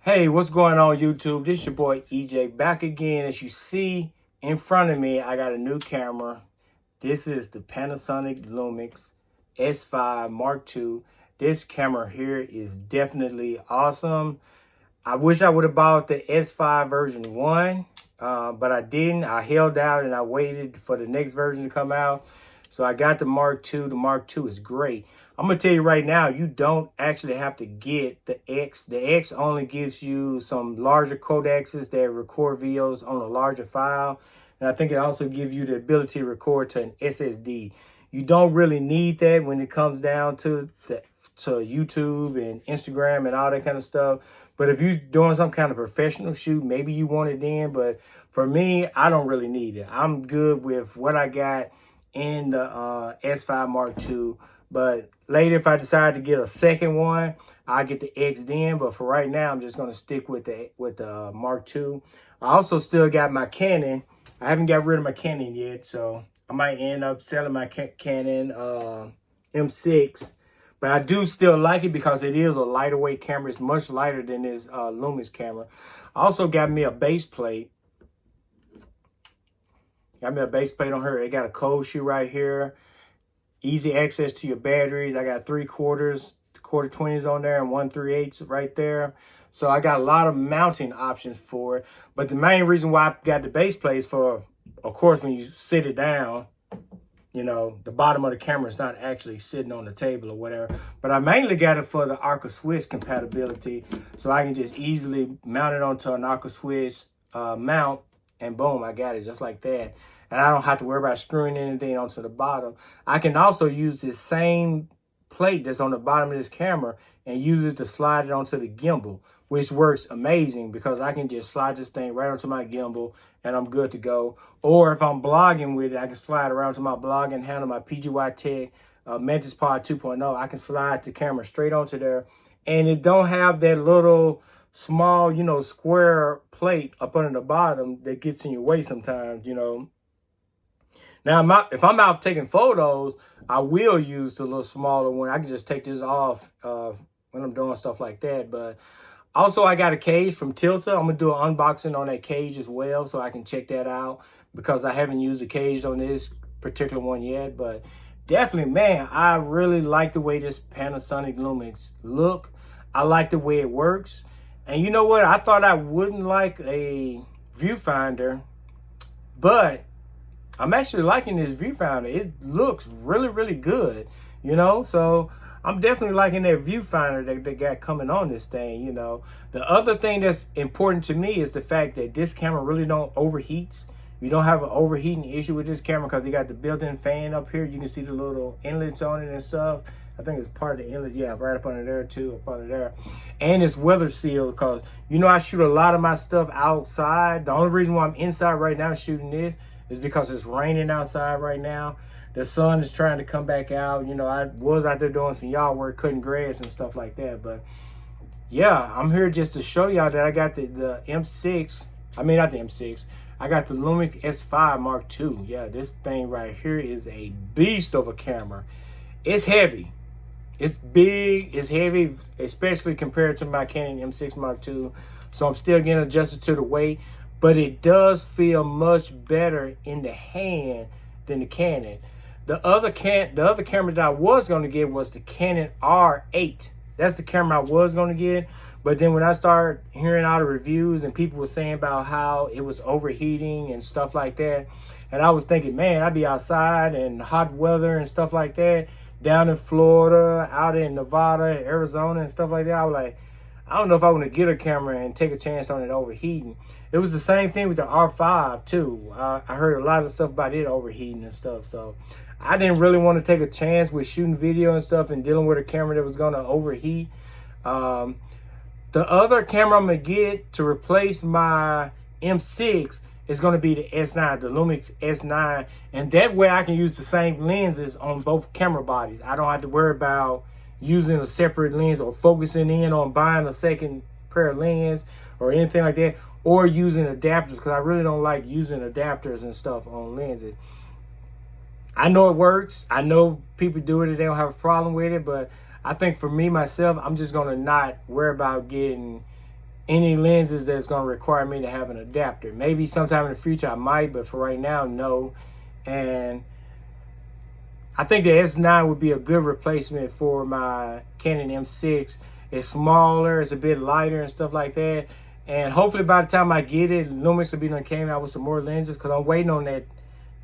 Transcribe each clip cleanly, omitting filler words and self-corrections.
Hey, what's going on YouTube? This your boy EJ back again. As you see in front of me, I got a new camera. This is the Panasonic Lumix S5 Mark II. This camera here is definitely awesome. I wish I would have bought the S5 version 1, but I didn't. I held out and I waited for the next version to come out. So I got the Mark II. The Mark II is great. I'm going to tell you right now, you don't actually have to get the X. The X only gives you some larger codecs that record videos on a larger file. And I think it also gives you the ability to record to an SSD. You don't really need that when it comes down to YouTube and Instagram and all that kind of stuff. But if you're doing some kind of professional shoot, maybe you want it then. But for me, I don't really need it. I'm good with what I got in the S5 Mark II. But later, if I decide to get a second one, I'll get the X then. But for right now, I'm just going to stick with the Mark II. I also still got my Canon. I haven't got rid of my Canon yet, so I might end up selling my Canon M6. But I do still like it because it is a lighter weight camera. It's much lighter than this Lumix camera. I also got me a base plate. Got me a base plate on her. It got a cold shoe right here. Easy access to your batteries. I got 3/4, quarter 20s on there, and 1/3/8 right there. So I got a lot of mounting options for it. But the main reason why I got the base plate is for, of course, when you sit it down, you know, the bottom of the camera is not actually sitting on the table or whatever. But I mainly got it for the Arca Swiss compatibility. So I can just easily mount it onto an Arca Swiss mount. And boom, I got it just like that. And I don't have to worry about screwing anything onto the bottom. I can also use this same plate that's on the bottom of this camera and use it to slide it onto the gimbal, which works amazing because I can just slide this thing right onto my gimbal and I'm good to go. Or if I'm blogging with it, I can slide around to my blogging handle, my PGY Tech Mantis Pod 2.0. I can slide the camera straight onto there. And it don't have that little small, you know, square plate up under the bottom that gets in your way sometimes, you know. Now, if I'm out taking photos, I will use the little smaller one. I can just take this off when I'm doing stuff like that. But also, I got a cage from Tilta. I'm going to do an unboxing on that cage as well, so I can check that out because I haven't used the cage on this particular one yet. But definitely, man, I really like the way this Panasonic Lumix look. I like the way it works. And you know what? I thought I wouldn't like a viewfinder, but I'm actually liking this viewfinder. It looks really, really good, you know? So I'm definitely liking that viewfinder that they got coming on this thing, you know? The other thing that's important to me is the fact that this camera really don't overheat. You don't have an overheating issue with this camera because you got the built-in fan up here. You can see the little inlets on it and stuff. I think it's part of the inlet. Yeah, right up under there too, up under there. And it's weather sealed because, you know, I shoot a lot of my stuff outside. The only reason why I'm inside right now shooting this is because it's raining outside right now. The sun is trying to come back out. You know, I was out there doing some yard work, cutting grass and stuff like that. But yeah, I'm here just to show y'all that I got the M6. I mean, not the M6. I got the Lumix S5 Mark II. Yeah, this thing right here is a beast of a camera. It's heavy. It's big, it's heavy, especially compared to my Canon M6 Mark II. So I'm still getting adjusted to the weight, but it does feel much better in the hand than the Canon. The other camera that I was going to get was the Canon R8. That's the camera I was going to get. But then when I started hearing all the reviews and people were saying about how it was overheating and stuff like that, and I was thinking, man, I'd be outside in hot weather and stuff like that, down in Florida, out in Nevada, Arizona and stuff like that. I was like, I don't know if I want to get a camera and take a chance on it overheating. It was the same thing with the R5 too. I heard a lot of stuff about it overheating and stuff. So I didn't really want to take a chance with shooting video and stuff and dealing with a camera that was going to overheat. The other camera I'm going to get to replace my M6 is going to be the S9, the Lumix S9. And that way I can use the same lenses on both camera bodies. I don't have to worry about using a separate lens or focusing in on buying a second pair of lens or anything like that, or using adapters, because I really don't like using adapters and stuff on lenses. I know it works. I know people do it and they don't have a problem with it, but I think for me, myself, I'm just going to not worry about getting any lenses that's going to require me to have an adapter. Maybe sometime in the future I might, but for right now, no. And I think the S9 would be a good replacement for my Canon M6. It's smaller, it's a bit lighter and stuff like that. And hopefully by the time I get it, Lumix will be done came out with some more lenses, because I'm waiting on that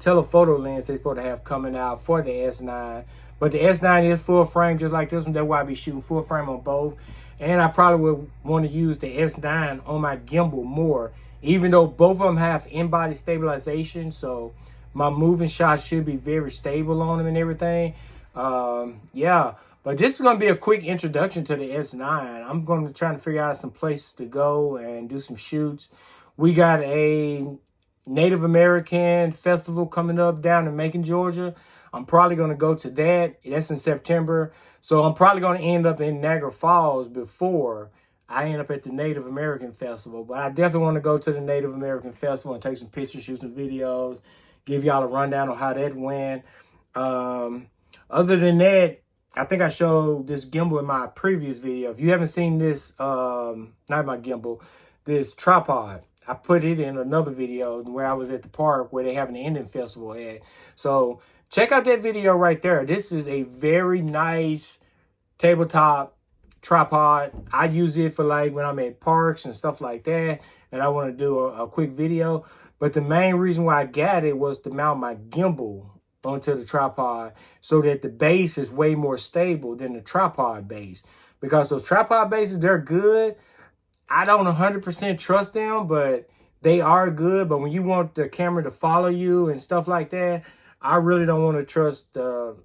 telephoto lens they're supposed to have coming out for the S9. But the S9 is full frame just like this one. That's why I'll be shooting full frame on both. And I probably would want to use the S9 on my gimbal more, even though both of them have in-body stabilization. So my moving shots should be very stable on them and everything. Yeah, but this is going to be a quick introduction to the S9. I'm going to try to figure out some places to go and do some shoots. We got a Native American festival coming up down in Macon, Georgia. I'm probably going to go to that. That's in September. So I'm probably going to end up in Niagara Falls before I end up at the Native American Festival. But I definitely want to go to the Native American Festival and take some pictures, shoot some videos, give y'all a rundown on how that went. Other than that, I think I showed this gimbal in my previous video. If you haven't seen this, not my gimbal, this tripod, I put it in another video where I was at the park where they have an Indian festival at. So check out that video right there. This is a very nice tabletop tripod. I use it for like when I'm at parks and stuff like that, and I want to do a quick video. But the main reason why I got it was to mount my gimbal onto the tripod so that the base is way more stable than the tripod base. Because those tripod bases, they're good. I don't 100% trust them, but they are good. But when you want the camera to follow you and stuff like that, I really don't want to trust the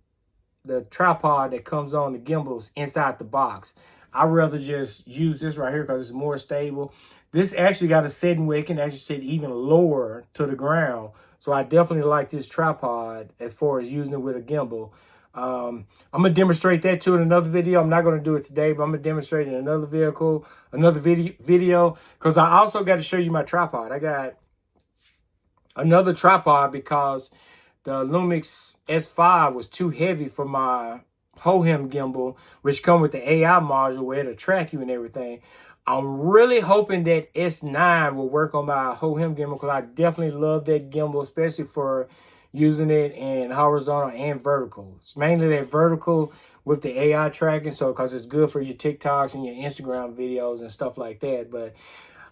tripod that comes on the gimbals inside the box. I'd rather just use this right here because it's more stable. This actually got a setting where it can actually sit even lower to the ground. So I definitely like this tripod as far as using it with a gimbal. I'm going to demonstrate that too in another video. I'm not going to do it today, but I'm going to demonstrate it in another video, because I also got to show you my tripod. I got another tripod because the Lumix S5 was too heavy for my Hohem gimbal, which come with the AI module where it'll track you and everything. I'm really hoping that S9 will work on my Hohem gimbal, because I definitely love that gimbal, especially for using it in horizontal and vertical. It's mainly that vertical with the AI tracking, so because it's good for your TikToks and your Instagram videos and stuff like that. But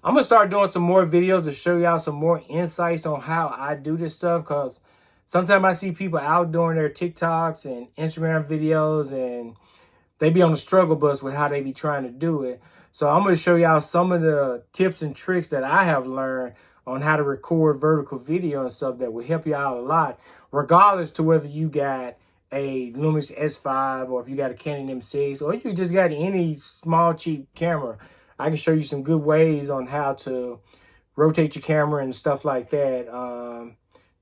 I'm going to start doing some more videos to show y'all some more insights on how I do this stuff, because sometimes I see people out doing their TikToks and Instagram videos, and they be on the struggle bus with how they be trying to do it. So I'm going to show y'all some of the tips and tricks that I have learned on how to record vertical video and stuff that will help you out a lot, regardless to whether you got a Lumix S5 or if you got a Canon M6 or if you just got any small, cheap camera. I can show you some good ways on how to rotate your camera and stuff like that.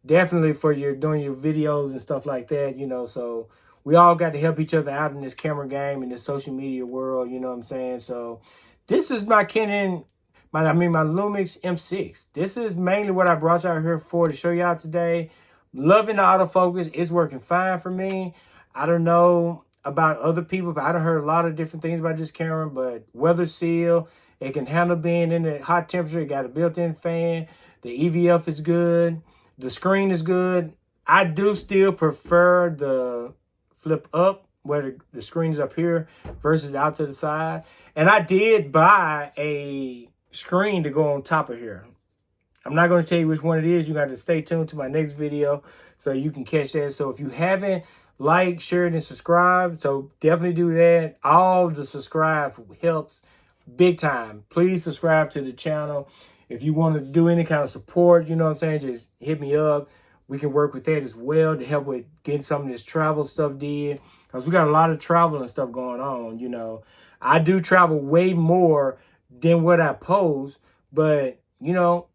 Definitely for doing your videos and stuff like that, you know. So we all got to help each other out in this camera game, in this social media world, you know what I'm saying? So this is my Canon, my Lumix M6. This is mainly what I brought y'all here for, to show y'all today. Loving the autofocus. It's working fine for me. I don't know about other people, but I done heard a lot of different things about this camera, but weather seal, it can handle being in the hot temperature. It got a built-in fan. The EVF is good. The screen is good. I do still prefer the flip up, where the screen's up here versus out to the side. And I did buy a screen to go on top of here. I'm not going to tell you which one it is. You got to stay tuned to my next video so you can catch that. So if you haven't liked, shared, and subscribed, so definitely do that. All the subscribe helps big time. Please subscribe to the channel. If you want to do any kind of support, you know what I'm saying, just hit me up. We can work with that as well to help with getting some of this travel stuff did. Because we got a lot of travel and stuff going on, you know. I do travel way more than what I post. But, you know,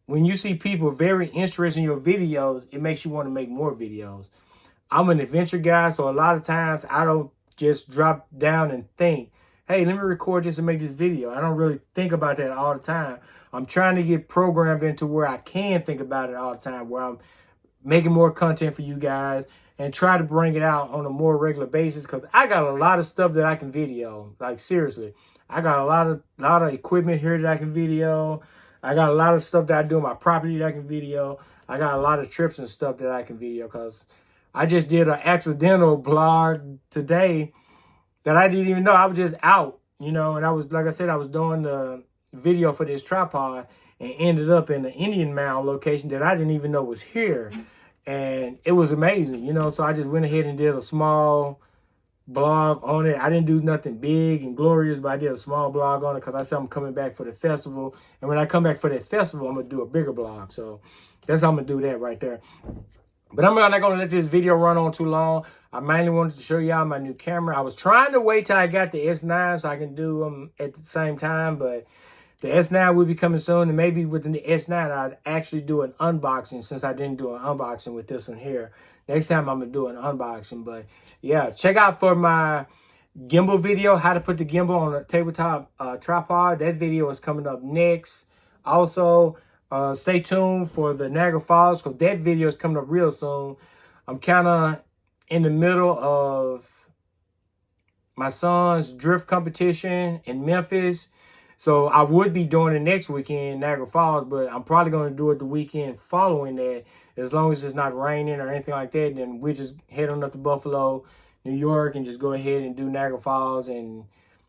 when you see people very interested in your videos, it makes you want to make more videos. I'm an adventure guy, so a lot of times I don't just drop down and think, hey, let me record this and make this video. I don't really think about that all the time. I'm trying to get programmed into where I can think about it all the time, where I'm making more content for you guys and try to bring it out on a more regular basis, because I got a lot of stuff that I can video. Like, seriously, I got a lot of equipment here that I can video. I got a lot of stuff that I do on my property that I can video. I got a lot of trips and stuff that I can video, because I just did an accidental blog today that I didn't even know. I was just out, and I was, like I said, I was doing the video for this tripod and ended up in the Indian Mound location that I didn't even know was here. And it was amazing, so I just went ahead and did a small blog on it. I didn't do nothing big and glorious, but I did a small blog on it because I said I'm coming back for the festival. And when I come back for that festival, I'm going to do a bigger blog. So that's how I'm going to do that right there. But I'm not going to let this video run on too long. I mainly wanted to show y'all my new camera. I was trying to wait till I got the S9 so I can do them at the same time, but the S9 will be coming soon, and maybe within the S9, I'd actually do an unboxing, since I didn't do an unboxing with this one here. Next time, I'm going to do an unboxing. But, yeah, check out for my gimbal video, how to put the gimbal on a tabletop tripod. That video is coming up next. Also, stay tuned for the Niagara Falls, because that video is coming up real soon. I'm kind of in the middle of my son's drift competition in Memphis. So I would be doing it next weekend, Niagara Falls, but I'm probably going to do it the weekend following that. As long as it's not raining or anything like that, then we just head on up to Buffalo, New York, and just go ahead and do Niagara Falls and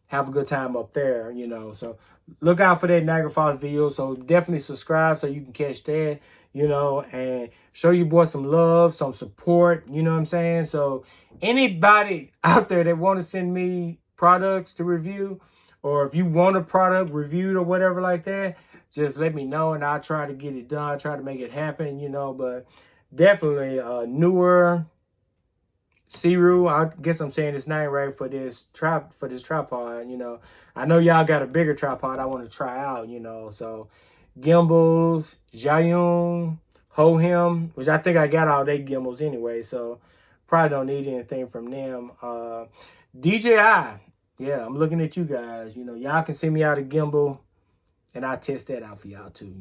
have a good time up there, So look out for that Niagara Falls video. So definitely subscribe so you can catch that, and show your boy some love, some support, you know what I'm saying? So anybody out there that want to send me products to review, or if you want a product reviewed or whatever like that, just let me know and I'll try to get it done. I'll try to make it happen, but definitely newer Siru, I guess I'm saying this name right, for this tripod, I know y'all got a bigger tripod I want to try out, so gimbals, Jayun, Hohem, which I think I got all their gimbals anyway, so probably don't need anything from them. DJI, yeah, I'm looking at you guys, y'all can send me out a gimbal and I'll test that out for y'all too.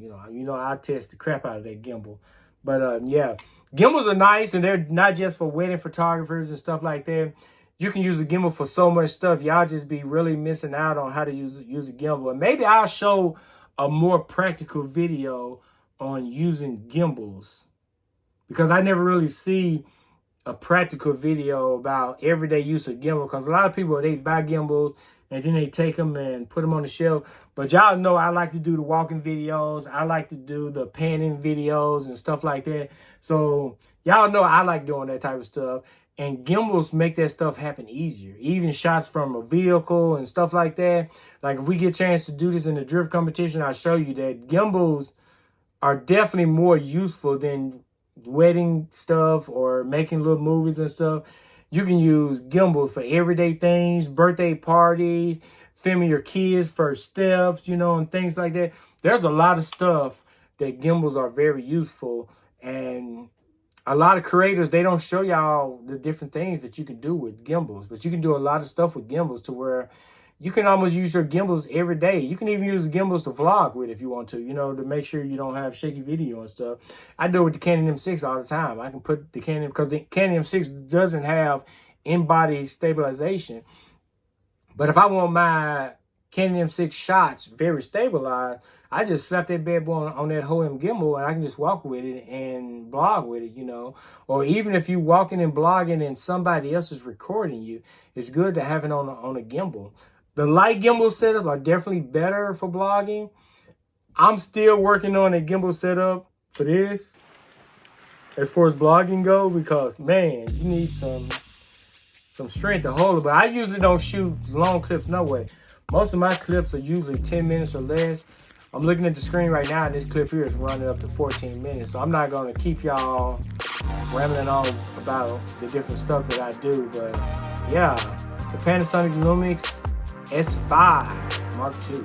I'll test the crap out of that gimbal. But yeah, gimbals are nice, and they're not just for wedding photographers and stuff like that. You can use a gimbal for so much stuff. Y'all just be really missing out on how to use a gimbal. And maybe I'll show a more practical video on using gimbals, because I never really see a practical video about everyday use of gimbal, because a lot of people, they buy gimbals and then they take them and put them on the shelf. But y'all know I like to do the walking videos. I like to do the panning videos and stuff like that. So y'all know I like doing that type of stuff. And gimbals make that stuff happen easier. Even shots from a vehicle and stuff like that. Like if we get a chance to do this in the drift competition, I'll show you that gimbals are definitely more useful than wedding stuff or making little movies and stuff. You can use gimbals for everyday things, birthday parties, filming your kids' first steps, and things like that. There's a lot of stuff that gimbals are very useful. And a lot of creators, they don't show y'all the different things that you can do with gimbals. But you can do a lot of stuff with gimbals to where you can almost use your gimbals every day. You can even use gimbals to vlog with if you want to, to make sure you don't have shaky video and stuff. I do it with the Canon M6 all the time. I can put the Canon, because the Canon M6 doesn't have in-body stabilization. But if I want my Canon M6 shots very stabilized, I just slap that bad boy on that Hohem gimbal and I can just walk with it and blog with it, Or even if you walking and blogging and somebody else is recording you, it's good to have it on a gimbal. The light gimbal setup are definitely better for blogging. I'm still working on a gimbal setup for this as far as blogging go, because, man, you need some strength to hold it. But I usually don't shoot long clips no way. Most of my clips are usually 10 minutes or less. I'm looking at the screen right now, and this clip here is running up to 14 minutes. So I'm not going to keep y'all rambling on about the different stuff that I do. But, yeah, the Panasonic Lumix S5 Mark II.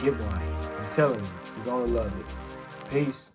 Get one. I'm telling you, you're going to love it. Peace.